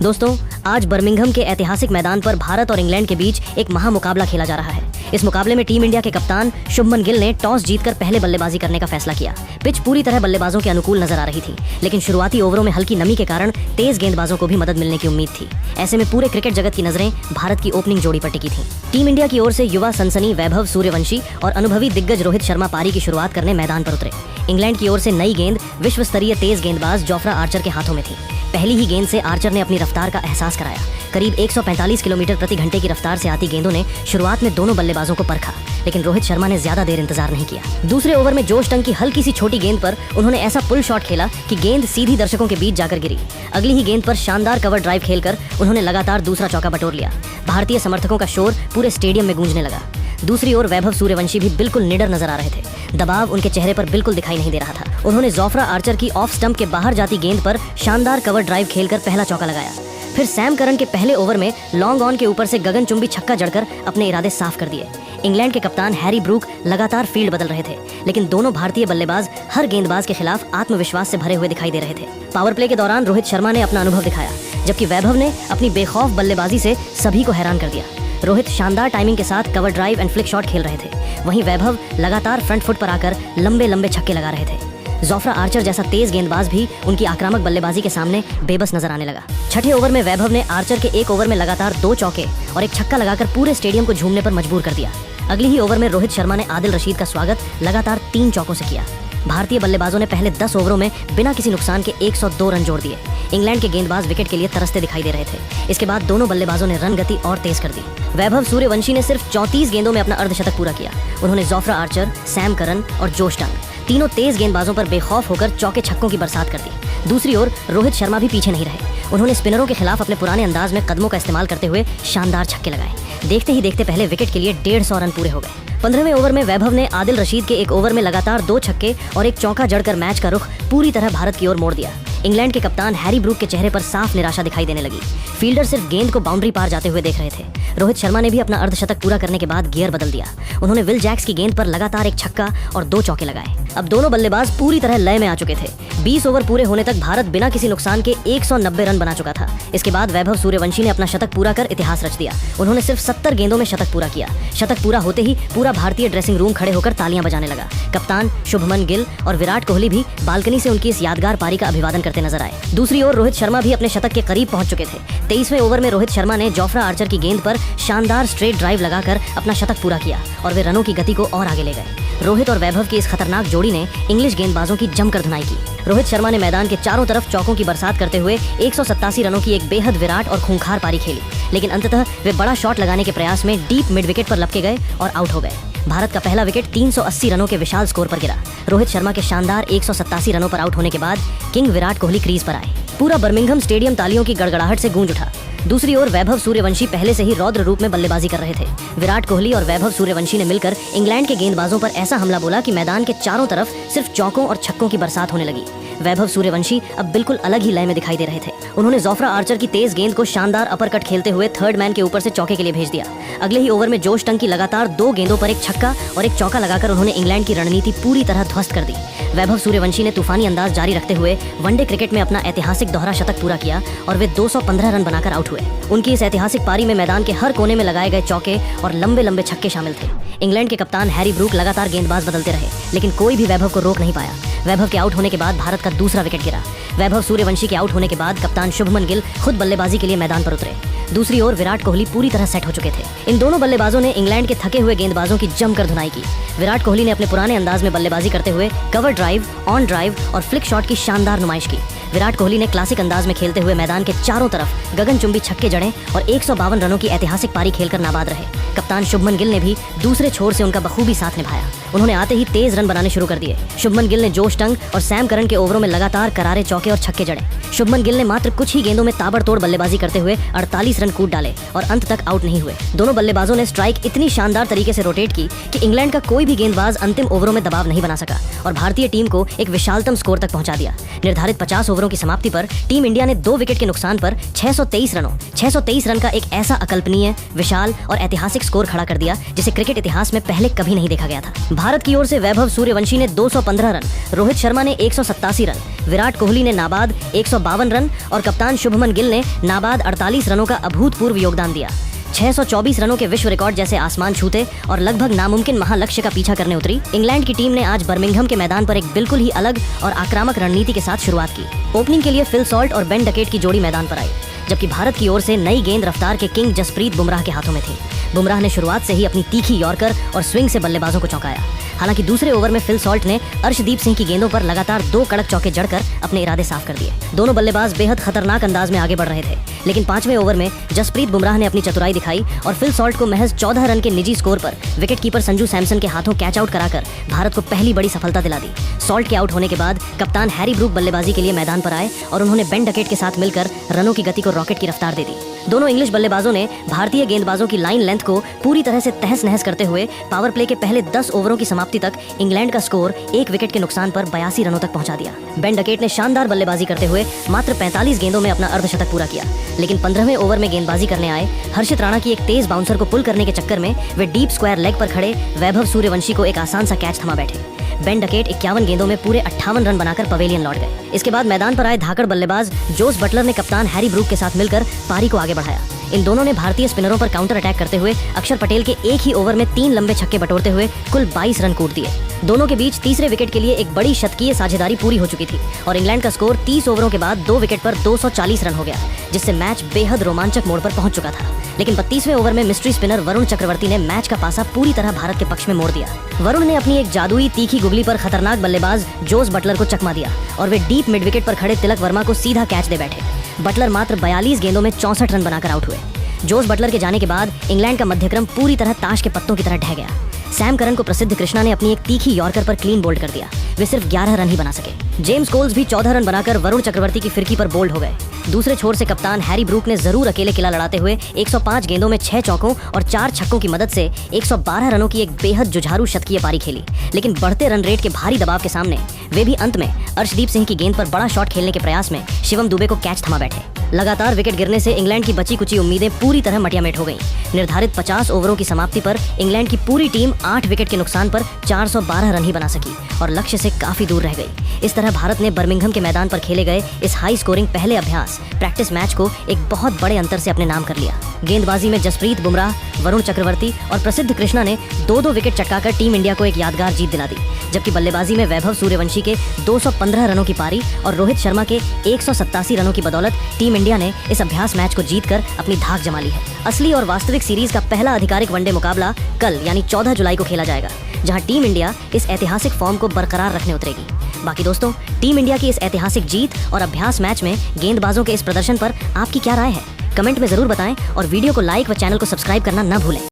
दोस्तों, आज बर्मिंघम के ऐतिहासिक मैदान पर भारत और इंग्लैंड के बीच एक महामुकाबला खेला जा रहा है। इस मुकाबले में टीम इंडिया के कप्तान शुभमन गिल ने टॉस जीतकर पहले बल्लेबाजी करने का फैसला किया। पिच पूरी तरह बल्लेबाजों के अनुकूल नजर आ रही थी, लेकिन शुरुआती ओवरों में हल्की नमी के कारण तेज गेंदबाजों को भी मदद मिलने की उम्मीद थी। ऐसे में पूरे क्रिकेट जगत की नजरें भारत की ओपनिंग जोड़ी पर टिकी थी। टीम इंडिया की ओर से युवा सनसनी वैभव सूर्यवंशी और अनुभवी दिग्गज रोहित शर्मा पारी की शुरुआत करने मैदान पर उतरे। इंग्लैंड की ओर से नई गेंद विश्व स्तरीय तेज गेंदबाज जोफ्रा आर्चर के हाथों में थी। पहली ही गेंद से आर्चर ने अपनी रफ्तार का एहसास कराया। करीब 145 किलोमीटर प्रति घंटे की रफ्तार से आती गेंदों ने शुरुआत में दोनों बल्लेबाजों को परखा, लेकिन रोहित शर्मा ने ज्यादा देर इंतजार नहीं किया। दूसरे ओवर में जोश टंग की हल्की सी छोटी गेंद पर उन्होंने ऐसा पुल शॉट खेला कि गेंद सीधी दर्शकों के बीच जाकर गिरी। अगली ही गेंद पर शानदार कवर ड्राइव खेलकर उन्होंने लगातार दूसरा चौका बटोर लिया। भारतीय समर्थकों का शोर पूरे स्टेडियम में गूंजने लगा। दूसरी ओर वैभव सूर्यवंशी भी बिल्कुल निडर नजर आ रहे थे। दबाव उनके चेहरे पर बिल्कुल दिखाई नहीं दे रहा था। उन्होंने जोफ्रा आर्चर की ऑफ स्टंप के बाहर जाती गेंद पर शानदार कवर ड्राइव खेलकर पहला चौका लगाया। फिर सैम करन के पहले ओवर में लॉन्ग ऑन के ऊपर से गगनचुंबी छक्का जड़कर अपने इरादे साफ कर दिए। इंग्लैंड के कप्तान हैरी ब्रूक लगातार फील्ड बदल रहे थे, लेकिन दोनों भारतीय बल्लेबाज हर गेंदबाज के खिलाफ आत्मविश्वास से भरे हुए दिखाई दे रहे थे। पावर प्ले के दौरान रोहित शर्मा ने अपना अनुभव दिखाया, जबकि वैभव ने अपनी बेखौफ बल्लेबाजी से सभी को हैरान कर दिया। रोहित शानदार टाइमिंग के साथ cover drive and flick shot खेल रहे थे, वहीं वैभव लगातार फ्रंट फुट पर आकर लंबे लंबे छक्के लगा रहे थे। जोफ्रा आर्चर जैसा तेज गेंदबाज भी उनकी आक्रामक बल्लेबाजी के सामने बेबस नजर आने लगा। छठे ओवर में वैभव ने आर्चर के एक ओवर में लगातार 2 चौके और एक छक्का लगाकर पूरे स्टेडियम को झूमने पर मजबूर कर दिया। अगली ही ओवर में रोहित शर्मा ने आदिल रशीद का स्वागत लगातार 3 चौकों से किया। भारतीय बल्लेबाजों ने पहले 10 ओवरों में बिना किसी नुकसान के 102 रन जोड़ दिए। इंग्लैंड के गेंदबाज विकेट के लिए तरसते दिखाई दे रहे थे। इसके बाद दोनों बल्लेबाजों ने रन गति और तेज कर दी। वैभव सूर्यवंशी ने सिर्फ 34 गेंदों में अपना अर्धशतक पूरा किया। उन्होंने जोफ्रा आर्चर, सैम करन और जोश टंग तीनों तेज गेंदबाजों पर बेखौफ होकर चौके छक्कों की बरसात कर दी। दूसरी ओर रोहित शर्मा भी पीछे नहीं रहे। उन्होंने स्पिनरों के खिलाफ अपने पुराने अंदाज में कदमों का इस्तेमाल करते हुए शानदार छक्के लगाए। देखते ही देखते पहले विकेट के लिए 150 रन पूरे हो गए। 15वें ओवर में वैभव ने आदिल रशीद के एक ओवर में लगातार 2 छक्के और एक चौका जड़कर मैच का रुख पूरी तरह भारत की ओर मोड़ दिया। इंग्लैंड के कप्तान हैरी ब्रूक के चेहरे पर साफ निराशा दिखाई देने लगी। फील्डर सिर्फ गेंद को बाउंड्री पार जाते हुए देख रहे थे। रोहित शर्मा ने भी अपना अर्धशतक पूरा करने के बाद गियर बदल दिया। उन्होंने विल जैक्स की गेंद पर लगातार एक छक्का और 2 चौके लगाए। अब दोनों बल्लेबाज पूरी तरह लय में आ चुके थे। 20 ओवर पूरे होने तक भारत बिना किसी नुकसान के 190 रन बना चुका था। इसके बाद वैभव सूर्यवंशी ने अपना शतक पूरा कर इतिहास रच दिया। उन्होंने सिर्फ 70 गेंदों में शतक पूरा किया। शतक पूरा होते ही पूरा भारतीय ड्रेसिंग रूम खड़े होकर तालियां बजाने लगा। कप्तान शुभमन गिल और विराट कोहली भी बालकनी से उनकी इस यादगार पारी का अभिवादन करते नजर आए। दूसरी ओर रोहित शर्मा भी अपने शतक के करीब पहुंच चुके थे। 23वें ओवर में रोहित शर्मा ने जोफ्रा आर्चर की गेंद पर शानदार स्ट्रेट ड्राइव लगाकर अपना शतक पूरा किया और वे रनों की गति को और आगे ले गए। रोहित और वैभव की इस खतरनाक जोड़ी ने इंग्लिश गेंदबाजों की जमकर धुनाई की। रोहित शर्मा ने मैदान के चारों तरफ चौकों की बरसात करते हुए 187 रनों की एक बेहद विराट और खूंखार पारी खेली, लेकिन अंततः वे बड़ा शॉट लगाने के प्रयास में डीप मिड विकेट पर लपके गए और आउट हो गए। भारत का पहला विकेट 380 रनों के विशाल स्कोर पर गिरा। रोहित शर्मा के शानदार 187 रनों पर आउट होने के बाद किंग विराट कोहली क्रीज पर आए। पूरा बर्मिंघम स्टेडियम तालियों की गड़गड़ाहट से गूंज उठा। दूसरी ओर वैभव सूर्यवंशी पहले से ही रौद्र रूप में बल्लेबाजी कर रहे थे। विराट कोहली और वैभव सूर्यवंशी ने मिलकर इंग्लैंड के गेंदबाजों पर ऐसा हमला बोला कि मैदान के चारों तरफ सिर्फ चौकों और छक्कों की बरसात होने लगी। वैभव सूर्यवंशी अब बिल्कुल अलग ही लय में दिखाई दे रहे थे। उन्होंने जोफ्रा आर्चर की तेज गेंद को शानदार अपरकट खेलते हुए थर्ड मैन के ऊपर से चौके के लिए भेज दिया। अगले ही ओवर में जोश टंग की लगातार 2 गेंदों पर एक छक्का और एक चौका लगाकर उन्होंने इंग्लैंड की रणनीति पूरी तरह ध्वस्त कर दी। वैभव सूर्यवंशी ने तूफानी अंदाज जारी रखते हुए वनडे क्रिकेट में अपना ऐतिहासिक दोहरा शतक पूरा किया और वे 215 रन बनाकर आउट हुए। उनकी इस ऐतिहासिक पारी में मैदान के हर कोने में लगाए गए चौके और लंबे लंबे छक्के शामिल थे। इंग्लैंड के कप्तान हैरी ब्रूक लगातार गेंदबाज बदलते रहे, लेकिन कोई भी वैभव को रोक नहीं पाया। वैभव के आउट होने के बाद भारत का दूसरा विकेट गिरा। वैभव सूर्यवंशी के आउट होने के बाद कप्तान शुभमन गिल खुद बल्लेबाजी के लिए मैदान पर उतरे। दूसरी ओर विराट कोहली पूरी तरह सेट हो चुके थे। इन दोनों बल्लेबाजों ने इंग्लैंड के थके हुए गेंदबाजों की जमकर धुनाई की। विराट कोहली ने अपने पुराने अंदाज में बल्लेबाजी करते हुए कवर ड्राइव, ऑन ड्राइव और फ्लिक शॉट की शानदार नुमाइश की। विराट कोहली ने क्लासिक अंदाज में खेलते हुए मैदान के चारों तरफ गगनचुंबी छक्के जड़े और 152 रनों की ऐतिहासिक पारी खेलकर नाबाद रहे। कप्तान शुभमन गिल ने भी दूसरे छोर से उनका बखूबी साथ निभाया। उन्होंने आते ही तेज रन बनाने शुरू कर दिए। शुभमन गिल ने जोश टंग और सैम करन के ओवरों में लगातार करारे चौके और छक्के जड़े। शुभमन गिल ने मात्र कुछ ही गेंदों में ताबड़तोड़ बल्लेबाजी करते हुए 48 रन कूद डाले और अंत तक आउट नहीं हुए। दोनों बल्लेबाजों ने स्ट्राइक इतनी शानदार तरीके से रोटेट की कि इंग्लैंड का कोई भी गेंदबाज अंतिम ओवरों में दबाव नहीं बना सका और भारतीय टीम को एक विशालतम स्कोर तक पहुंचा दिया। निर्धारित 50 ओवरों ओवरों की समाप्ति पर टीम इंडिया ने 2 विकेट के नुकसान पर 623 रन का एक ऐसा अकल्पनीय, विशाल और ऐतिहासिक स्कोर खड़ा कर दिया जिसे क्रिकेट इतिहास में पहले कभी नहीं देखा गया था। भारत की ओर से वैभव सूर्यवंशी ने 215 रन, रोहित शर्मा ने 187 रन, विराट कोहली ने नाबाद 152 रन और कप्तान शुभमन गिल ने नाबाद 48 रनों का अभूतपूर्व योगदान दिया। 624 रनों के विश्व रिकॉर्ड जैसे आसमान छूते और लगभग नामुमकिन महालक्ष्य का पीछा करने उतरी इंग्लैंड की टीम ने आज बर्मिंघम के मैदान पर एक बिल्कुल ही अलग और आक्रामक रणनीति के साथ शुरुआत की। ओपनिंग के लिए फिल सॉल्ट और बेन डकेट की जोड़ी मैदान पर आई, जबकि भारत की ओर से नई गेंद रफ्तार के किंग जसप्रीत बुमराह के हाथों में थी। बुमराह ने शुरुआत से ही अपनी तीखी यॉर्कर और स्विंग से बल्लेबाजों को चौंकाया। हालांकि दूसरे ओवर में फिल सॉल्ट ने अर्शदीप सिंह की गेंदों पर लगातार 2 कड़क चौके जड़कर अपने इरादे साफ कर दिए। दोनों बल्लेबाज बेहद खतरनाक अंदाज में आगे बढ़ रहे थे, लेकिन 5वें ओवर में जसप्रीत बुमराह ने अपनी चतुराई दिखाई और फिल सॉल्ट को महज 14 रन के निजी स्कोर पर विकेट कीपर संजू सैमसन के हाथों कैच आउट कराकर भारत को पहली बड़ी सफलता दिला दी। सॉल्ट के आउट होने के बाद कप्तान हैरी ब्रूक बल्लेबाजी के लिए मैदान पर आए और उन्होंने बेन डकेट के साथ मिलकर रनों की गति को रॉकेट की रफ्तार दे दी। दोनों इंग्लिश बल्लेबाजों ने भारतीय गेंदबाजों की लाइन लेंथ को पूरी तरह से तहस नहस करते हुए पावर प्ले के पहले 10 ओवरों की समाप्ति तक इंग्लैंड का स्कोर 1 विकेट के नुकसान पर 82 रनों तक पहुंचा दिया। बेन डकेट ने शानदार बल्लेबाजी करते हुए मात्र 45 गेंदों में अपना अर्धशतक पूरा किया, लेकिन 15वें ओवर में गेंदबाजी करने आए हर्षित राणा की एक तेज बाउंसर को पुल करने के चक्कर में वे डीप स्क्वायर लेग पर खड़े वैभव सूर्यवंशी को एक आसान सा कैच थमा बैठे। बेन डकेट 51 गेंदों में पूरे 58 रन बनाकर पवेलियन लौट गए। इसके बाद मैदान पर आए धाकड़ बल्लेबाज जोस बटलर ने कप्तान हैरी ब्रूक के साथ मिलकर पारी को आगे बढ़ाया। इन दोनों ने भारतीय स्पिनरों पर काउंटर अटैक करते हुए अक्षर पटेल के एक ही ओवर में 3 लंबे छक्के बटोरते हुए कुल 22 रन कूट दिए। दोनों के बीच तीसरे विकेट के लिए एक बड़ी शतकीय साझेदारी पूरी हो चुकी थी और इंग्लैंड का स्कोर 30 ओवरों के बाद 2 विकेट पर 240 रन हो गया, जिससे मैच बेहद रोमांचक मोड़ पर पहुंच चुका था। लेकिन 32वें ओवर में मिस्ट्री स्पिनर वरुण चक्रवर्ती ने मैच का पासा पूरी तरह भारत के पक्ष में मोड़ दिया। वरुण ने अपनी एक जादुई तीखी गुगली पर खतरनाक बल्लेबाज जोस बटलर को चकमा दिया और वे डीप मिड विकेट पर खड़े तिलक वर्मा को सीधा कैच दे बैठे। बटलर मात्र 42 गेंदों में 64 रन बनाकर आउट हुए। जोस बटलर के जाने के बाद इंग्लैंड का मध्यक्रम पूरी तरह ताश के पत्तों की तरह ढह गया। सैम करन को प्रसिद्ध कृष्णा ने अपनी एक तीखी यॉर्कर पर क्लीन बोल्ड कर दिया। वे सिर्फ 11 रन ही बना सके। जेम्स कोल्स भी 14 रन बनाकर वरुण चक्रवर्ती की फिरकी पर बोल्ड हो गए। दूसरे छोर से कप्तान हैरी ब्रूक ने जरूर अकेले किला लड़ाते हुए 105 गेंदों में 6 चौकों और 4 छक्कों की मदद से 112 रनों की एक बेहद जुझारू शतकीय पारी खेली, लेकिन बढ़ते रन रेट के भारी दबाव के सामने वे भी अंत में अर्शदीप सिंह की गेंद पर बड़ा शॉट खेलने के प्रयास में शिवम दुबे को कैच थमा बैठे। लगातार विकेट गिरने से इंग्लैंड की बची कुची उम्मीदें पूरी तरह मटियामेट हो गईं। निर्धारित 50 ओवरों की समाप्ति पर इंग्लैंड की पूरी टीम 8 विकेट के नुकसान पर 412 रन ही बना सकी और लक्ष्य से काफी दूर रह गई। इस तरह भारत ने बर्मिंघम के मैदान पर खेले गए इस हाई स्कोरिंग पहले अभ्यास प्रैक्टिस मैच को एक बहुत बड़े अंतर से अपने नाम कर लिया। गेंदबाजी में जसप्रीत बुमराह, वरुण चक्रवर्ती और प्रसिद्ध कृष्णा ने 2-2 विकेट चटकाकर टीम इंडिया को एक यादगार जीत दिला दी, जबकि बल्लेबाजी में वैभव सूर्यवंशी के 215 रनों की पारी और रोहित शर्मा के 187 रनों की बदौलत टीम इंडिया ने इस अभ्यास मैच को जीतकर अपनी धाक जमा ली है। असली और वास्तविक सीरीज का पहला आधिकारिक वनडे मुकाबला कल यानी 14 जुलाई को खेला जाएगा, जहां टीम इंडिया इस ऐतिहासिक फॉर्म को बरकरार रखने उतरेगी। बाकी दोस्तों, टीम इंडिया की इस ऐतिहासिक जीत और अभ्यास मैच में गेंदबाजों के इस प्रदर्शन पर आपकी क्या राय है? कमेंट में जरूर बताएं और वीडियो को लाइक व चैनल को सब्सक्राइब करना न भूलें।